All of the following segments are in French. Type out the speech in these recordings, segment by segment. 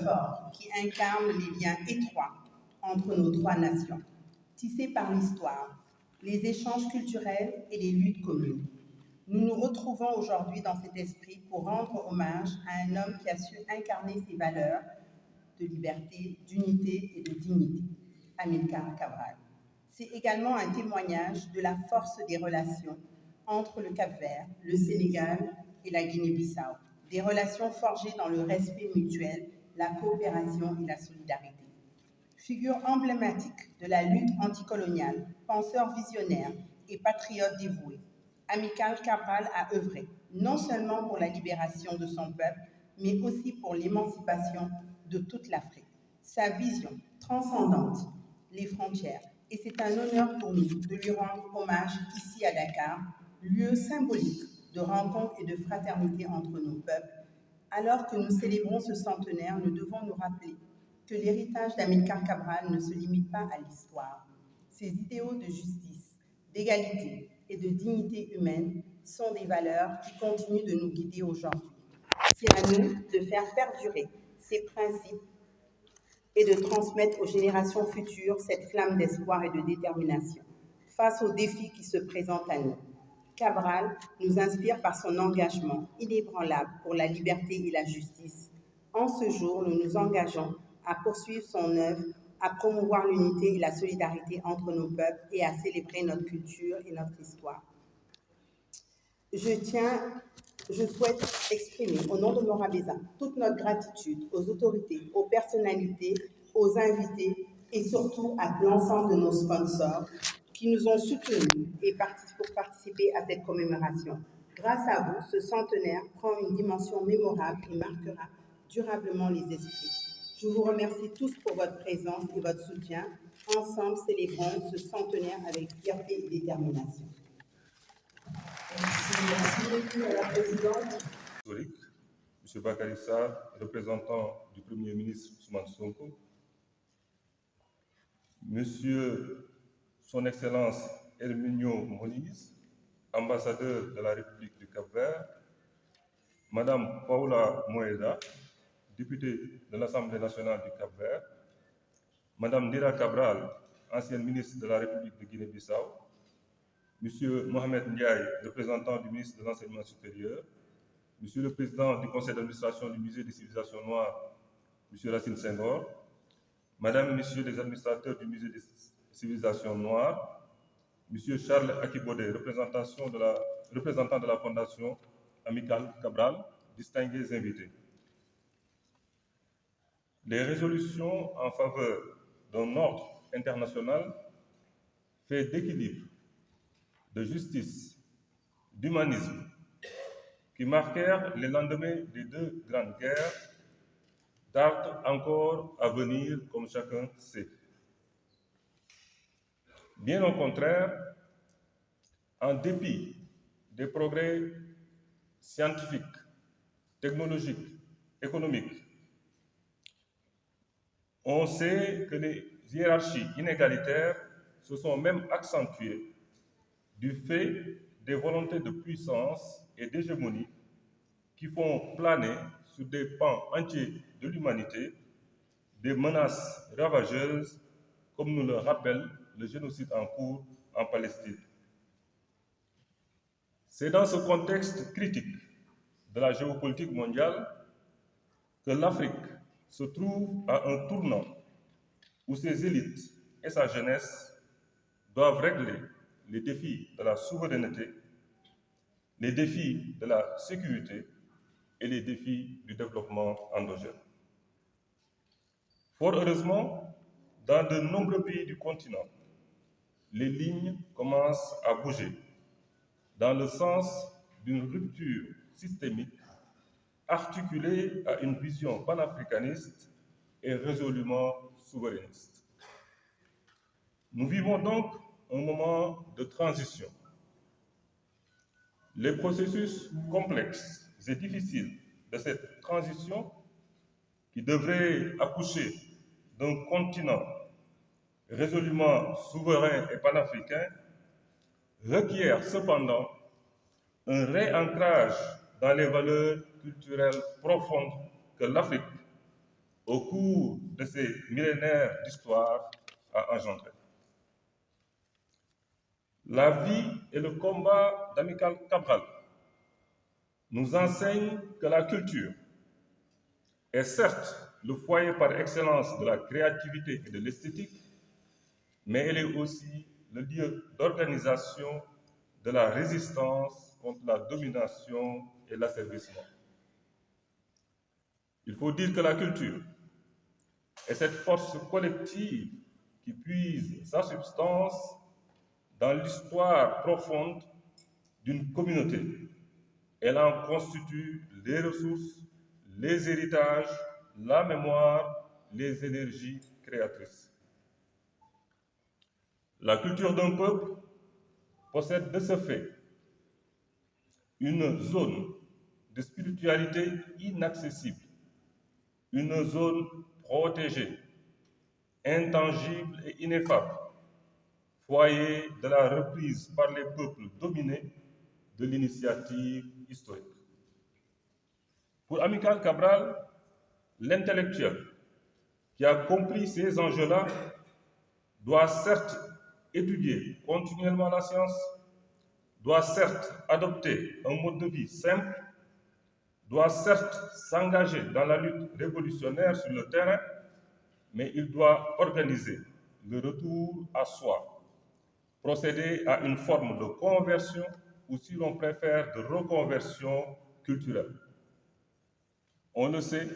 fort qui incarne les liens étroits entre nos trois nations, tissés par l'histoire, les échanges culturels et les luttes communes. Nous nous retrouvons aujourd'hui dans cet esprit pour rendre hommage à un homme qui a su incarner ces valeurs de liberté, d'unité et de dignité, Amilcar Cabral. C'est également un témoignage de la force des relations entre le Cap-Vert, le Sénégal et la Guinée-Bissau, des relations forgées dans le respect mutuel, la coopération et la solidarité. Figure emblématique de la lutte anticoloniale, penseur visionnaire et patriote dévoué, Amilcar Cabral a œuvré non seulement pour la libération de son peuple, mais aussi pour l'émancipation de toute l'Afrique. Sa vision transcendante les frontières, et c'est un honneur pour nous de lui rendre hommage ici à Dakar, lieu symbolique de rencontre et de fraternité entre nos peuples. Alors que nous célébrons ce centenaire, nous devons nous rappeler que l'héritage d'Amilcar Cabral ne se limite pas à l'histoire. Ses idéaux de justice, d'égalité et de dignité humaine sont des valeurs qui continuent de nous guider aujourd'hui. C'est à nous de faire perdurer ces principes et de transmettre aux générations futures cette flamme d'espoir et de détermination face aux défis qui se présentent à nous. Cabral nous inspire par son engagement inébranlable pour la liberté et la justice. En ce jour, nous nous engageons à poursuivre son œuvre, à promouvoir l'unité et la solidarité entre nos peuples et à célébrer notre culture et notre histoire. Je souhaite exprimer au nom de Morabeza toute notre gratitude aux autorités, aux personnalités, aux invités et surtout à l'ensemble de nos sponsors qui nous ont soutenus pour participer à cette commémoration. Grâce à vous, ce centenaire prend une dimension mémorable et marquera durablement les esprits. Je vous remercie tous pour votre présence et votre soutien. Ensemble, célébrons ce centenaire avec fierté et détermination. Merci beaucoup à la présidente. M. Bakary Sarr, représentant du Premier ministre Ousmane Sonko, Monsieur Son Excellence Herminio Moniz, ambassadeur de la République du Cap-Vert, Madame Paula Moeda, députée de l'Assemblée nationale du Cap-Vert, Madame Dira Cabral, ancienne ministre de la République de Guinée-Bissau, Monsieur Mohamed Ndiaye, représentant du ministre de l'Enseignement supérieur, Monsieur le Président du Conseil d'administration du Musée des civilisations noires, Monsieur Racine Senghor, Madame et Messieurs les administrateurs du Musée des civilisations noires, Monsieur Charles Akibode, représentant de la Fondation Amilcar Cabral, distingués invités. Les résolutions en faveur d'un ordre international fait d'équilibre, de justice, d'humanisme, qui marquèrent les lendemains des deux grandes guerres, tardent encore à venir, comme chacun sait. Bien au contraire, en dépit des progrès scientifiques, technologiques, économiques, on sait que les hiérarchies inégalitaires se sont même accentuées du fait des volontés de puissance et d'hégémonie qui font planer sur des pans entiers de l'humanité des menaces ravageuses, comme nous le rappelle le génocide en cours en Palestine. C'est dans ce contexte critique de la géopolitique mondiale que l'Afrique se trouve à un tournant où ses élites et sa jeunesse doivent régler les défis de la souveraineté, les défis de la sécurité et les défis du développement endogène. Fort heureusement, dans de nombreux pays du continent, les lignes commencent à bouger dans le sens d'une rupture systémique articulée à une vision panafricaniste et résolument souverainiste. Nous vivons donc un moment de transition. Les processus complexes et difficiles de cette transition, qui devrait accoucher d'un continent résolument souverain et panafricain, requiert cependant un réancrage dans les valeurs culturelles profondes que l'Afrique, au cours de ces millénaires d'histoire a engendré. La vie et le combat d'Amilcar Cabral nous enseignent que la culture est certes le foyer par excellence de la créativité et de l'esthétique, mais elle est aussi le lieu d'organisation de la résistance contre la domination et l'asservissement. Il faut dire que la culture est cette force collective qui puise sa substance dans l'histoire profonde d'une communauté. Elle en constitue les ressources, les héritages, la mémoire, les énergies créatrices. La culture d'un peuple possède de ce fait une zone de spiritualité inaccessible, une zone protégée, intangible et ineffable, foyer de la reprise par les peuples dominés de l'initiative historique. Pour Amilcar Cabral, l'intellectuel qui a compris ces enjeux-là doit certes étudier continuellement la science, doit certes adopter un mode de vie simple, doit certes s'engager dans la lutte révolutionnaire sur le terrain, mais il doit organiser le retour à soi, procéder à une forme de conversion ou, si l'on préfère, de reconversion culturelle. On le sait,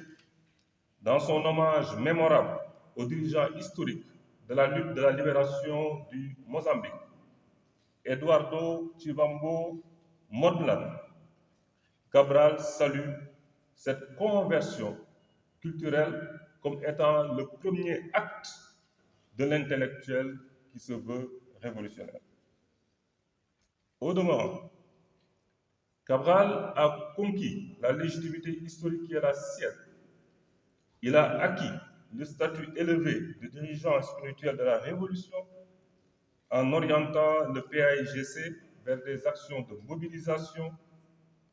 dans son hommage mémorable aux dirigeants historiques de la lutte de la libération du Mozambique, Eduardo Chivambo Modlane, Cabral salue cette conversion culturelle comme étant le premier acte de l'intellectuel qui se veut révolutionnaire. Au demeurant, Cabral a conquis la légitimité historique qui est la sienne. Il a acquis le statut élevé de dirigeant spirituel de la Révolution en orientant le PAIGC vers des actions de mobilisation,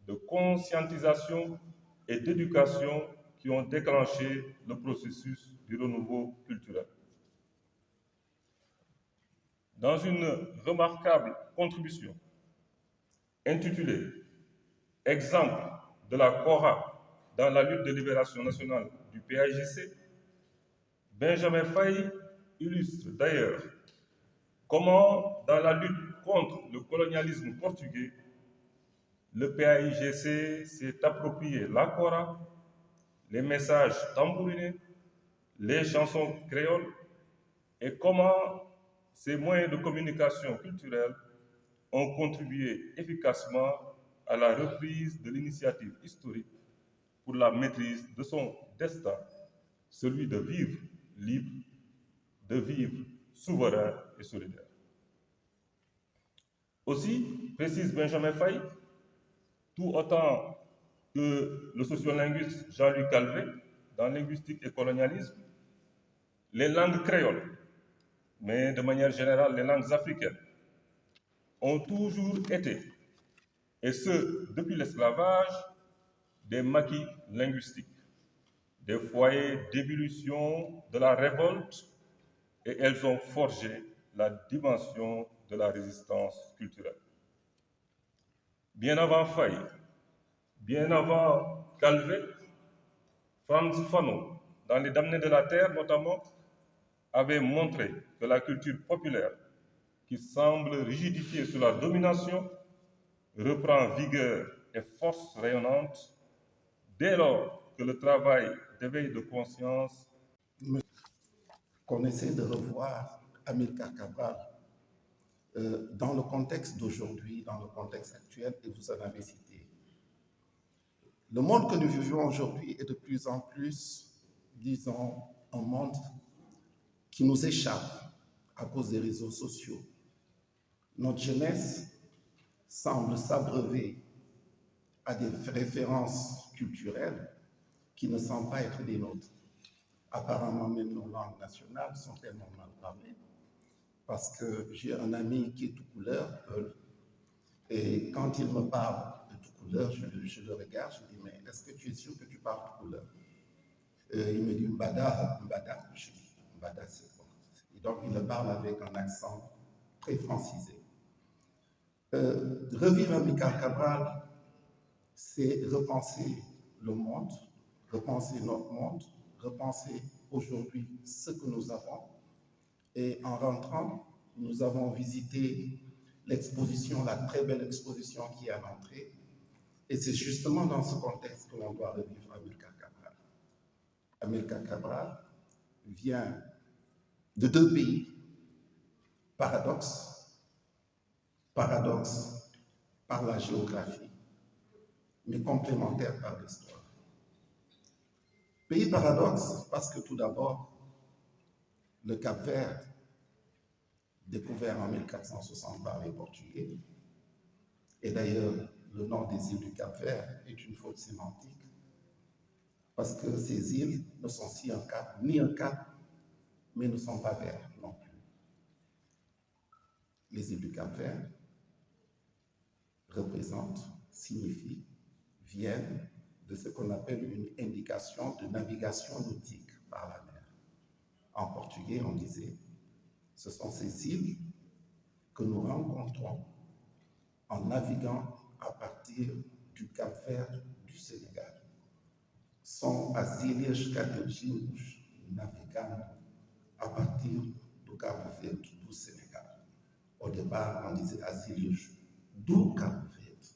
de conscientisation et d'éducation qui ont déclenché le processus du renouveau culturel. Dans une remarquable contribution intitulée « Exemple de la CORA dans la lutte de libération nationale du PAIGC », Benjamin Faye illustre d'ailleurs comment, dans la lutte contre le colonialisme portugais, le PAIGC s'est approprié la CORA, les messages tambourinés, les chansons créoles, et comment ces moyens de communication culturelle ont contribué efficacement à la reprise de l'initiative historique pour la maîtrise de son destin, celui de vivre libre, de vivre souverain et solidaire. Aussi, précise Benjamin Faye, tout autant que le sociolinguiste Jean-Louis Calvet, dans Linguistique et colonialisme, les langues créoles, mais de manière générale les langues africaines, ont toujours été, et ce depuis l'esclavage, des maquis linguistiques, des foyers d'ébullition de la révolte, et elles ont forgé la dimension de la résistance culturelle. Bien avant Faye, bien avant Calvet, Frantz Fanon, dans Les Damnés de la Terre notamment, avait montré que la culture populaire, qui semble rigidifiée sous la domination, reprend vigueur et force rayonnante dès lors que le travail d'éveil de conscience qu'on essaie de revoir Amilcar Cabral dans le contexte d'aujourd'hui, dans le contexte actuel, et vous en avez cité. Le monde que nous vivons aujourd'hui est de plus en plus, disons, un monde qui nous échappe à cause des réseaux sociaux. Notre jeunesse semble s'abreuver à des références culturelles qui ne semblent pas être des nôtres. Apparemment, même nos langues nationales sont tellement mal parlées, parce que j'ai un ami qui est tout couleur, et quand il me parle de tout couleur, je le regarde, je dis, mais est-ce que tu es sûr que tu parles tout couleur? Il me dit Mbada, je dis Mbada c'est quoi? Et donc il me parle avec un accent très francisé. Revivre Amilcar Cabral, c'est repenser le monde, repenser notre monde, repenser aujourd'hui ce que nous avons. Et en rentrant, nous avons visité l'exposition, la très belle exposition qui est à l'entrée. Et c'est justement dans ce contexte que l'on doit revivre Amilcar Cabral. Amilcar Cabral vient de deux pays, paradoxe par la géographie, mais complémentaire par l'histoire. Pays paradoxe parce que tout d'abord, le Cap-Vert, découvert en 1460 par les Portugais, et d'ailleurs le nom des îles du Cap-Vert est une faute sémantique, parce que ces îles ne sont ni un cap, mais ne sont pas verts non plus. Les îles du Cap-Vert représentent, signifient, viennent de ce qu'on appelle une indication de navigation nautique par la mer. En portugais, on disait, ce sont ces îles que nous rencontrons en naviguant à partir du Cap-Vert du Sénégal. São as ilhas que atingimos navegando a partir do Cabo Verde do Sénégal. Au départ, on disait as ilhas do Cabo Verde.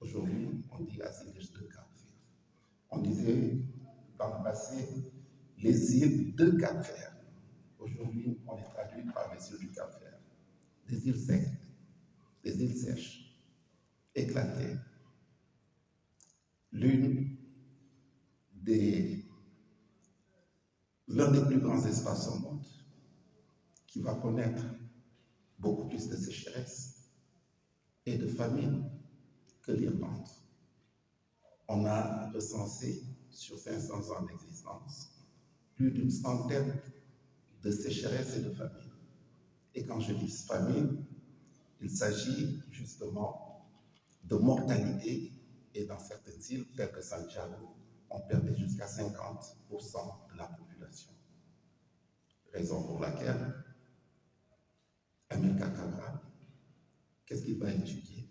Aujourd'hui, on dit as ilhas de Cabo Verde. On disait dans le passé les îles de Cap Vert. Aujourd'hui, on les traduit par les îles du Cap Vert. Des îles secs, des îles sèches, éclatées. L'un des plus grands espaces au monde qui va connaître beaucoup plus de sécheresse et de famine que l'Irlande. On a recensé sur 500 ans d'existence plus d'une centaine de sécheresses et de famines. Et quand je dis famine, il s'agit justement de mortalité, et dans certaines îles, telles que Santiago, on perdait jusqu'à 50% de la population. Raison pour laquelle Amilcar Cabral, qu'est-ce qu'il va étudier?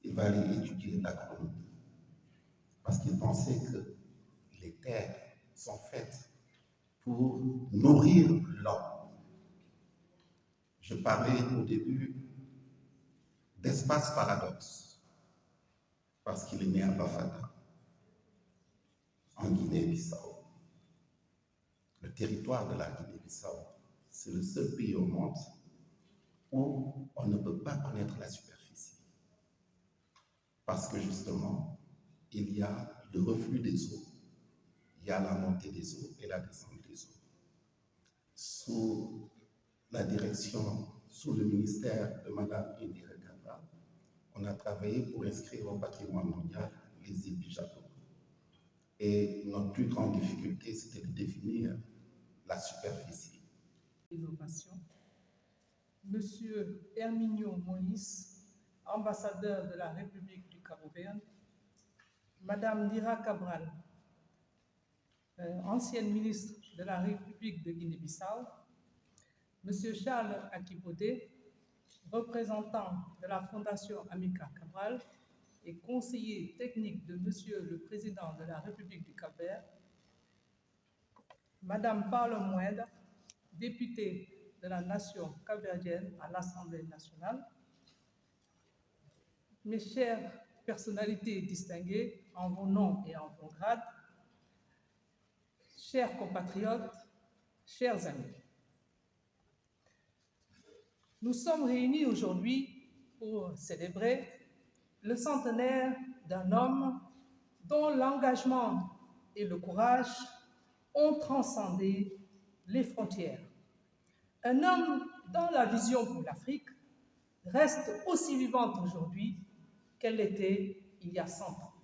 Il va aller étudier l'agronomie. Parce qu'il pensait que les terres sont faites pour nourrir l'homme. Je parlais au début d'espace paradoxe, parce qu'il est né à Bafata, en Guinée-Bissau. Le territoire de la Guinée-Bissau, c'est le seul pays au monde où on ne peut pas connaître la superficie. Parce que justement, il y a le reflux des eaux, il y a la montée des eaux et la descente des eaux. Sous la direction, sous le ministère de Mme Indira Cabral, on a travaillé pour inscrire au patrimoine mondial les îles du Japon. Et notre plus grande difficulté, c'était de définir la superficie. Innovation. Monsieur Herminio Moïse, ambassadeur de la République du Cap-Vert, Madame Indira Cabral, ancienne ministre de la République de Guinée-Bissau, Monsieur Charles Akibodé, représentant de la Fondation Amilcar Cabral et conseiller technique de Monsieur le Président de la République du Cap-Vert, Madame Paula Moeda, députée de la nation capverdienne à l'Assemblée nationale, mes chères personnalités distinguées en vos noms et en vos grades, chers compatriotes, chers amis. Nous sommes réunis aujourd'hui pour célébrer le centenaire d'un homme dont l'engagement et le courage ont transcendé les frontières. Un homme dont la vision pour l'Afrique reste aussi vivante aujourd'hui qu'elle l'était il y a 100 ans.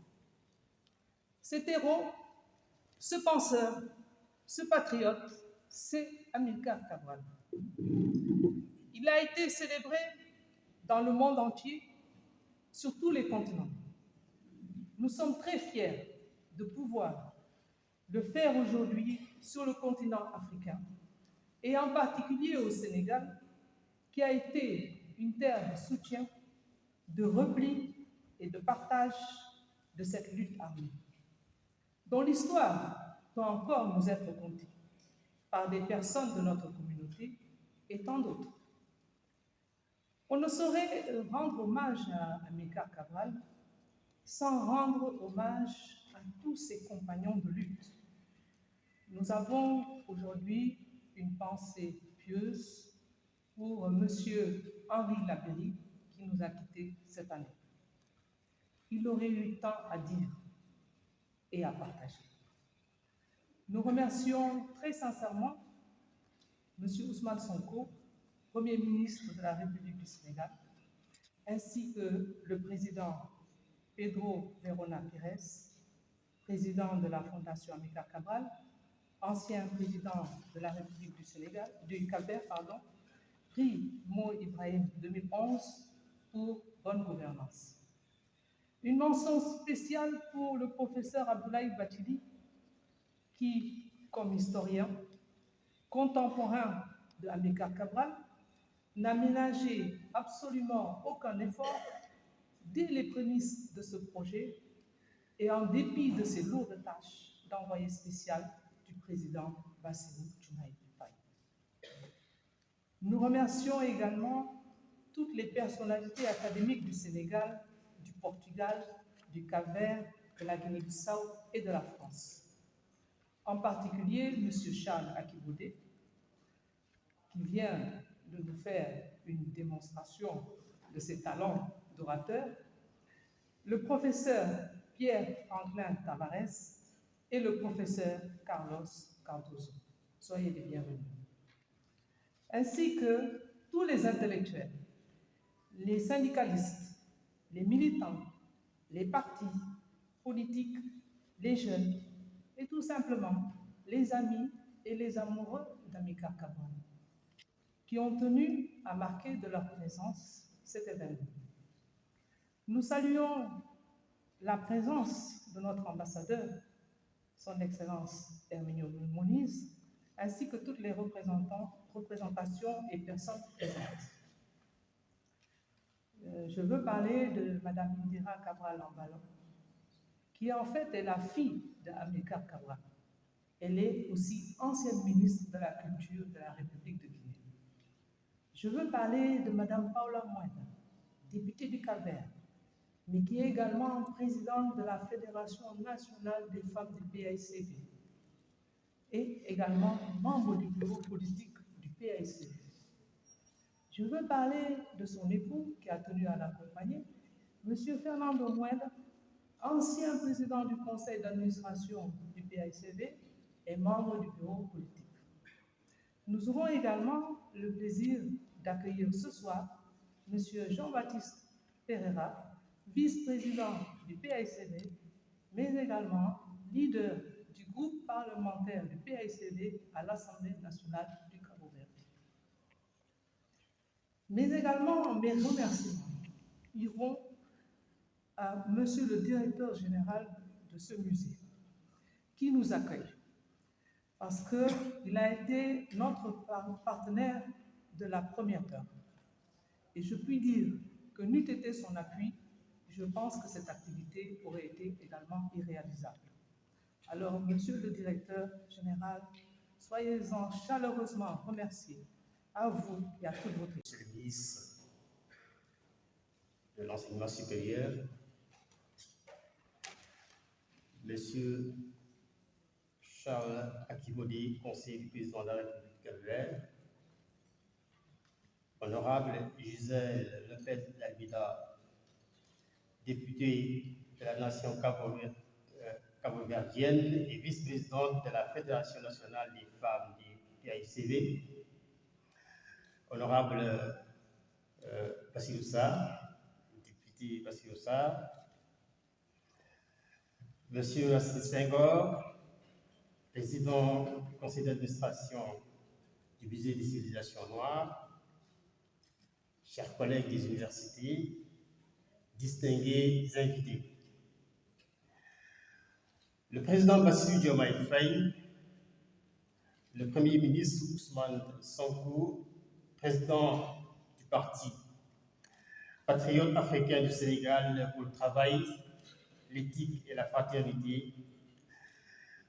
Cet héros, ce penseur, ce patriote, c'est Amilcar Cabral. Il a été célébré dans le monde entier, sur tous les continents. Nous sommes très fiers de pouvoir de faire aujourd'hui sur le continent africain, et en particulier au Sénégal, qui a été une terre de soutien, de repli et de partage de cette lutte armée, dont l'histoire doit encore nous être contée par des personnes de notre communauté et tant d'autres. On ne saurait rendre hommage à Amilcar Cabral sans rendre hommage à tous ses compagnons de lutte. Nous avons aujourd'hui une pensée pieuse pour M. Henri Labéry, qui nous a quittés cette année. Il aurait eu tant à dire et à partager. Nous remercions très sincèrement M. Ousmane Sonko, Premier ministre de la République du Sénégal, ainsi que le président Pedro Verona Pires, président de la Fondation Amilcar Cabral, ancien président de la République du Sénégal, du Cap-Vert, prix Mo Ibrahim 2011 pour bonne gouvernance. Une mention spéciale pour le professeur Abdoulaye Bathily, qui, comme historien, contemporain de Amilcar Cabral, n'a ménagé absolument aucun effort dès les prémices de ce projet et en dépit de ses lourdes tâches d'envoyé spécial du président Bassirou Diomaye Faye. Nous remercions également toutes les personnalités académiques du Sénégal, du Portugal, du Cap-Vert, de la Guinée-Bissau et de la France. En particulier, M. Charles Akiboudé, qui vient de nous faire une démonstration de ses talents d'orateur, le professeur Pierre Franklin Tavares et le professeur Carlos Cardozo. Soyez les bienvenus. Ainsi que tous les intellectuels, les syndicalistes, les militants, les partis politiques, les jeunes et tout simplement les amis et les amoureux d'Amilcar Cabral, qui ont tenu à marquer de leur présence cet événement. Nous saluons la présence de notre ambassadeur, son Excellence Herminio Moniz, ainsi que toutes les représentations et personnes présentes. Je veux parler de Mme Indira Cabral Ambalo, qui en fait est la fille d'Amilcar Cabral. Elle est aussi ancienne ministre de la Culture de la République de Guinée. Je veux parler de Mme Paula Moeda, députée du Cap-Vert, mais qui est également présidente de la Fédération nationale des femmes du PAICV et également membre du bureau politique du PAICV. Je veux parler de son époux qui a tenu à l'accompagner, M. Fernando Moeda, ancien président du conseil d'administration du PAICV et membre du bureau politique. Nous aurons également le plaisir d'accueillir ce soir M. Jean-Baptiste Pereira, vice-président du PAICV, mais également leader du groupe parlementaire du PAICV à l'Assemblée nationale du Cap-Vert. Mais également, mes remerciements iront à Monsieur le directeur général de ce musée, qui nous accueille, parce qu'il a été notre partenaire de la première heure. Et je puis dire que n'eût été son appui, je pense que cette activité aurait été également irréalisable. Alors, Monsieur le directeur général, soyez-en chaleureusement remerciés, à vous et à toute votre équipe. Monsieur le ministre de l'Enseignement supérieur, Monsieur Charles Akibodi, conseiller du président de la République du Cap-Vert, Honorable Gisèle Lepet-Lalbida, députée de la nation cabo-verdienne et vice-présidente de la Fédération nationale des femmes du PAICV, Honorable Bassirou Sarr, député Bassirou Sarr, Monsieur Astrid Senghor, président du conseil d'administration du musée des civilisations noires, chers collègues des universités, distingués invités. le président Bassirou Diomaye Faye, le Premier ministre Ousmane Sonko, président du Parti patriote africain du Sénégal pour le travail, l'éthique et la fraternité,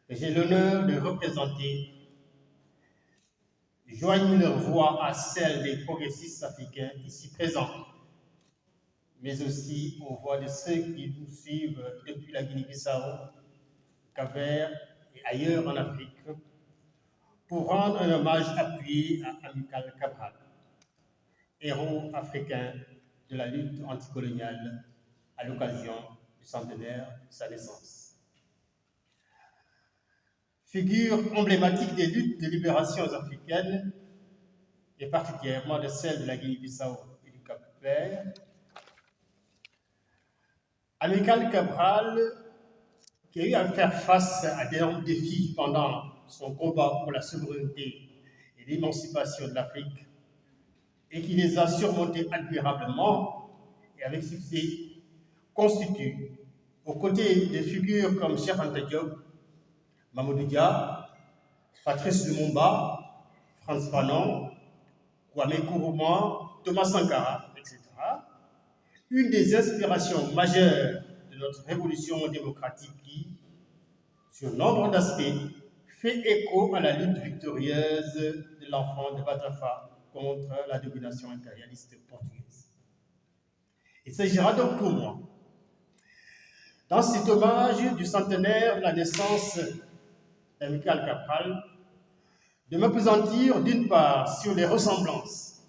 j'ai l'honneur de représenter, joignent leur voix à celle des progressistes africains ici présents, mais aussi aux voix de ceux qui nous suivent depuis la Guinée-Bissau, Cap-Vert et ailleurs en Afrique, pour rendre un hommage appuyé à Amical Cabral, héros africain de la lutte anticoloniale à l'occasion du centenaire de sa naissance. Figure emblématique des luttes de libération africaines, et particulièrement de celles de la Guinée-Bissau et du Cap-Vert, Amical Cabral, qui a eu à faire face à d'énormes défis pendant son combat pour la souveraineté et l'émancipation de l'Afrique, et qui les a surmontés admirablement et avec succès, constitue, aux côtés de figures comme Cheikh Anta Diop, Mamadou Dia, Patrice Lumumba, Frantz Fanon, Kwame Nkrumah, Thomas Sankara, etc., une des inspirations majeures de notre révolution démocratique qui, sur nombre d'aspects, fait écho à la lutte victorieuse de l'enfant de Batafa contre la domination impérialiste portugaise. Il s'agira donc pour moi, dans cet hommage du centenaire de la naissance d'Amical Cabral, de m'appesantir d'une part sur les ressemblances,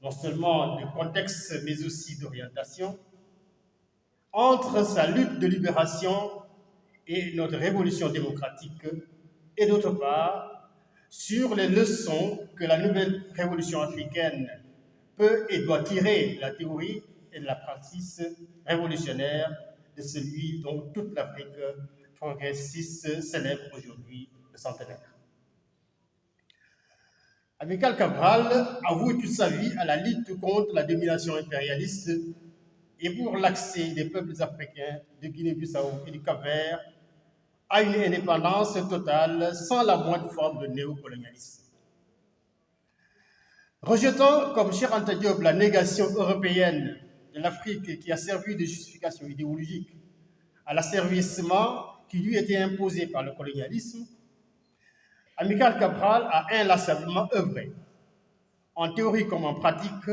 non seulement de contexte mais aussi d'orientation, entre sa lutte de libération et notre révolution démocratique, et d'autre part, sur les leçons que la nouvelle révolution africaine peut et doit tirer de la théorie et de la pratique révolutionnaire de celui dont toute l'Afrique progressiste célèbre aujourd'hui le centenaire. Amical Cabral a voué toute sa vie à la lutte contre la domination impérialiste et pour l'accès des peuples africains de Guinée-Bissau et du Cap-Vert à une indépendance totale sans la moindre forme de néocolonialisme. Rejetant comme Cheikh Anta Diop la négation européenne de l'Afrique qui a servi de justification idéologique à l'asservissement qui lui était imposé par le colonialisme, Amical Cabral a inlassablement œuvré, en théorie comme en pratique,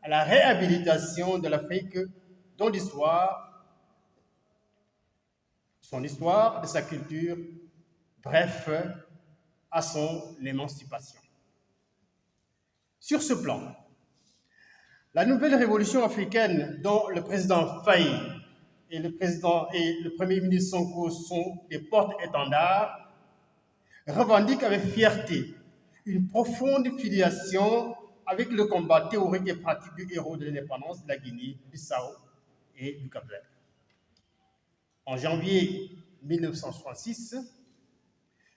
à la réhabilitation de l'Afrique dont son histoire, de sa culture, bref, à son émancipation. Sur ce plan, la nouvelle révolution africaine dont le président Faye et le Premier ministre Sonko sont des porte-étendards revendique avec fierté une profonde filiation avec le combat théorique et pratique du héros de l'indépendance de la Guinée-Bissau et du Cap-Vert. En janvier 1966,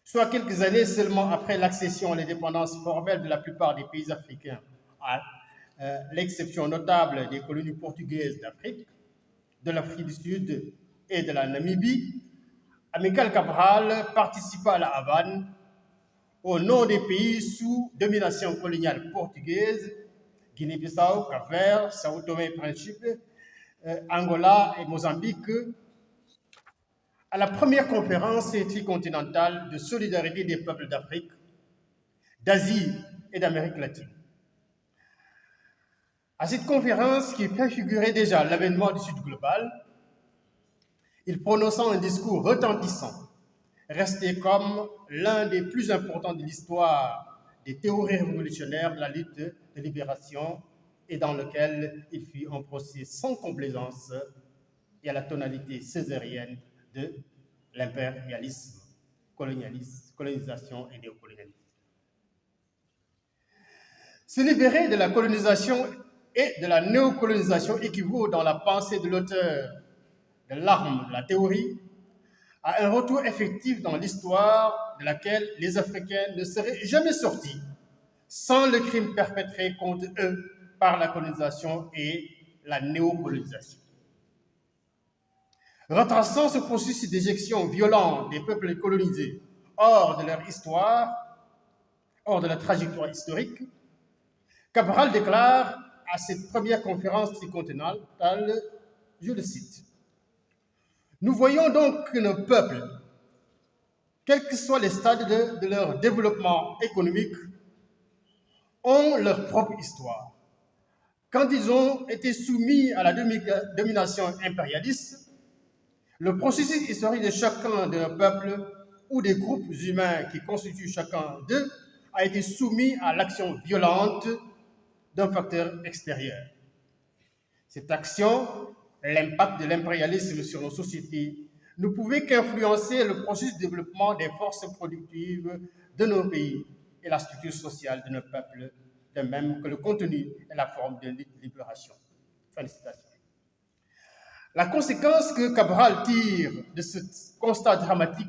soit quelques années seulement après l'accession à l'indépendance formelle de la plupart des pays africains, à l'exception notable des colonies portugaises d'Afrique, de l'Afrique du Sud et de la Namibie, Amical Cabral participa à la Havane au nom des pays sous domination coloniale portugaise, Guinée-Bissau, Cap-Vert, Sao Tomé et Principe, Angola et Mozambique, à la première conférence tricontinentale de solidarité des peuples d'Afrique, d'Asie et d'Amérique latine. À cette conférence qui préfigurait déjà l'avènement du Sud global, il prononçant un discours retentissant, resté comme l'un des plus importants de l'histoire des théories révolutionnaires de la lutte de libération et dans lequel il fit un procès sans complaisance et à la tonalité césarienne de l'impérialisme, colonisation et néocolonialisme. Se libérer de la colonisation et de la néocolonisation équivaut dans la pensée de l'auteur de l'arme de la théorie à un retour effectif dans l'histoire de laquelle les Africains ne seraient jamais sortis sans le crime perpétré contre eux par la colonisation et la néocolonisation. Retraçant ce processus d'éjection violent des peuples colonisés hors de leur histoire, hors de la trajectoire historique, Cabral déclare à cette première conférence tricontinentale, je le cite, « Nous voyons donc que nos peuples, quels que soient les stades de leur développement économique, ont leur propre histoire. Quand ils ont été soumis à la domination impérialiste, le processus historique de chacun de nos peuples ou des groupes humains qui constituent chacun d'eux a été soumis à l'action violente d'un facteur extérieur. Cette action, l'impact de l'impérialisme sur nos sociétés, ne pouvait qu'influencer le processus de développement des forces productives de nos pays et la structure sociale de nos peuples, de même que le contenu et la forme de libération. » Fin de citation. La conséquence que Cabral tire de ce constat dramatique,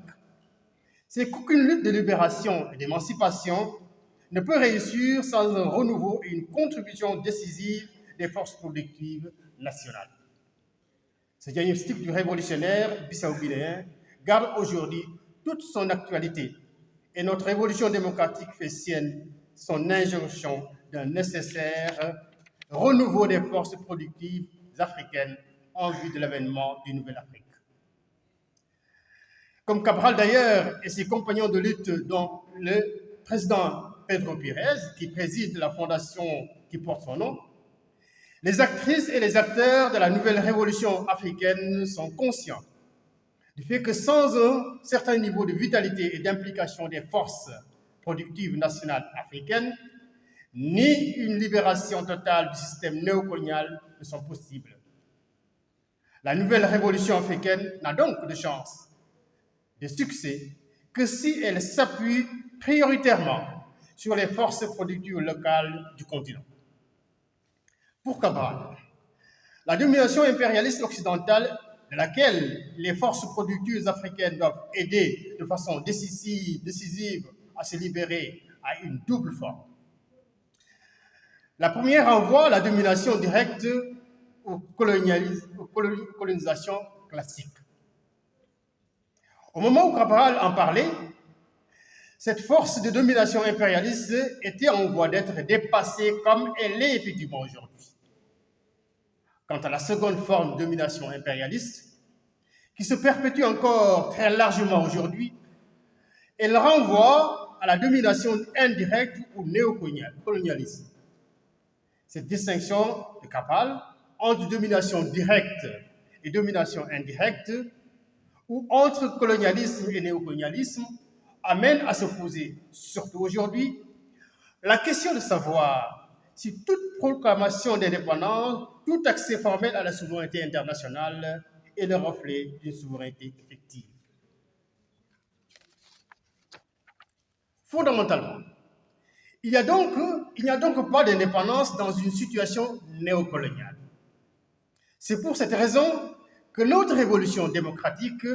c'est qu'aucune lutte de libération et d'émancipation ne peut réussir sans un renouveau et une contribution décisive des forces productives nationales. Ce diagnostic du révolutionnaire bissau-guinéen garde aujourd'hui toute son actualité et notre révolution démocratique fait sienne son injonction d'un nécessaire renouveau des forces productives africaines en vue de l'avènement d'une nouvelle Afrique. Comme Cabral d'ailleurs et ses compagnons de lutte, dont le président Pedro Pérez, qui préside la fondation qui porte son nom, les actrices et les acteurs de la nouvelle révolution africaine sont conscients du fait que sans un certain niveau de vitalité et d'implication des forces productives nationales africaines, ni une libération totale du système néocolonial ne sont possibles. La nouvelle révolution africaine n'a donc de chance de succès que si elle s'appuie prioritairement sur les forces productives locales du continent. Pour Cabral, la domination impérialiste occidentale, de laquelle les forces productives africaines doivent aider de façon décisive à se libérer, a une double forme. La première renvoie à la domination directe aux colonisations classiques. Au moment où Cabral en parlait, cette force de domination impérialiste était en voie d'être dépassée comme elle est effectivement aujourd'hui. Quant à la seconde forme de domination impérialiste, qui se perpétue encore très largement aujourd'hui, elle renvoie à la domination indirecte ou néocolonialisme. Cette distinction de Cabral entre domination directe et domination indirecte, ou entre colonialisme et néocolonialisme, amène à se poser, surtout aujourd'hui, la question de savoir si toute proclamation d'indépendance, tout accès formel à la souveraineté internationale est le reflet d'une souveraineté effective. Fondamentalement, il n'y a donc pas d'indépendance dans une situation néocoloniale. C'est pour cette raison que notre révolution démocratique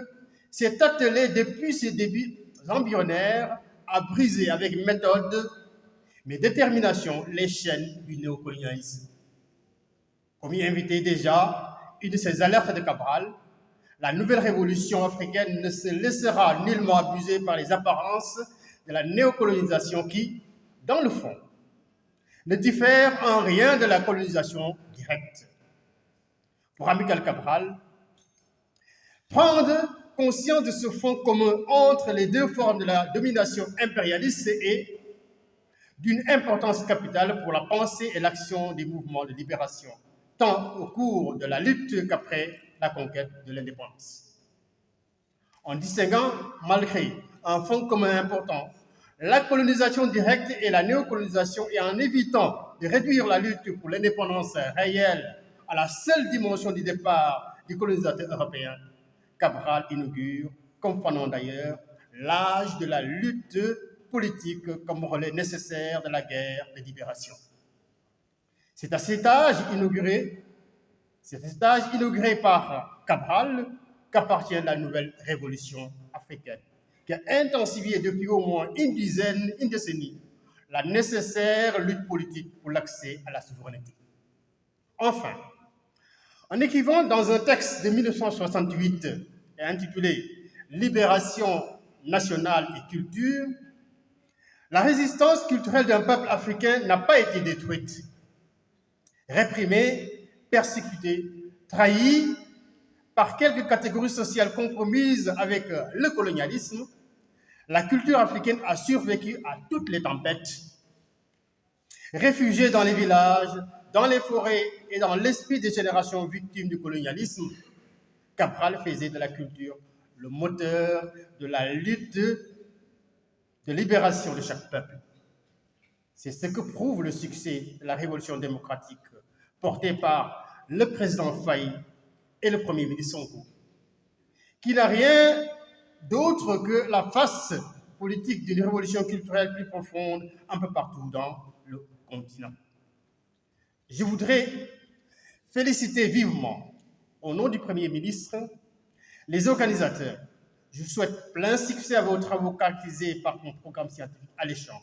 s'est attelée depuis ses débuts embryonnaires à briser avec méthode mais détermination les chaînes du néocolonialisme. Comme y invitait déjà une de ces alertes de Cabral, la nouvelle révolution africaine ne se laissera nullement abuser par les apparences de la néocolonisation qui, dans le fond, ne diffère en rien de la colonisation directe. Pour Amical Cabral, prendre conscience de ce fond commun entre les deux formes de la domination impérialiste est d'une importance capitale pour la pensée et l'action des mouvements de libération, tant au cours de la lutte qu'après la conquête de l'indépendance. En distinguant, malgré un fond commun important, la colonisation directe et la néocolonisation et en évitant de réduire la lutte pour l'indépendance réelle à la seule dimension du départ du colonisateur européen, Cabral inaugure, comme Fanon d'ailleurs, l'âge de la lutte politique comme relais nécessaire de la guerre de libération. C'est à cet âge inauguré par Cabral qu'appartient la nouvelle révolution africaine, qui a intensifié depuis au moins une décennie, la nécessaire lutte politique pour l'accès à la souveraineté. Enfin, En écrivant dans un texte de 1968 et intitulé « Libération nationale et culture », la résistance culturelle d'un peuple africain n'a pas été détruite, réprimée, persécutée, trahie par quelques catégories sociales compromises avec le colonialisme. La culture africaine a survécu à toutes les tempêtes. Réfugiée dans les villages, dans les forêts et dans l'esprit des générations victimes du colonialisme, Cabral faisait de la culture le moteur de la lutte de libération de chaque peuple. C'est ce que prouve le succès de la révolution démocratique portée par le président Faye et le premier ministre Sonko, qui n'a rien d'autre que la face politique d'une révolution culturelle plus profonde un peu partout dans le continent. Je voudrais féliciter vivement, au nom du Premier ministre, les organisateurs. Je souhaite plein succès à vos travaux caractérisés par mon programme scientifique alléchant.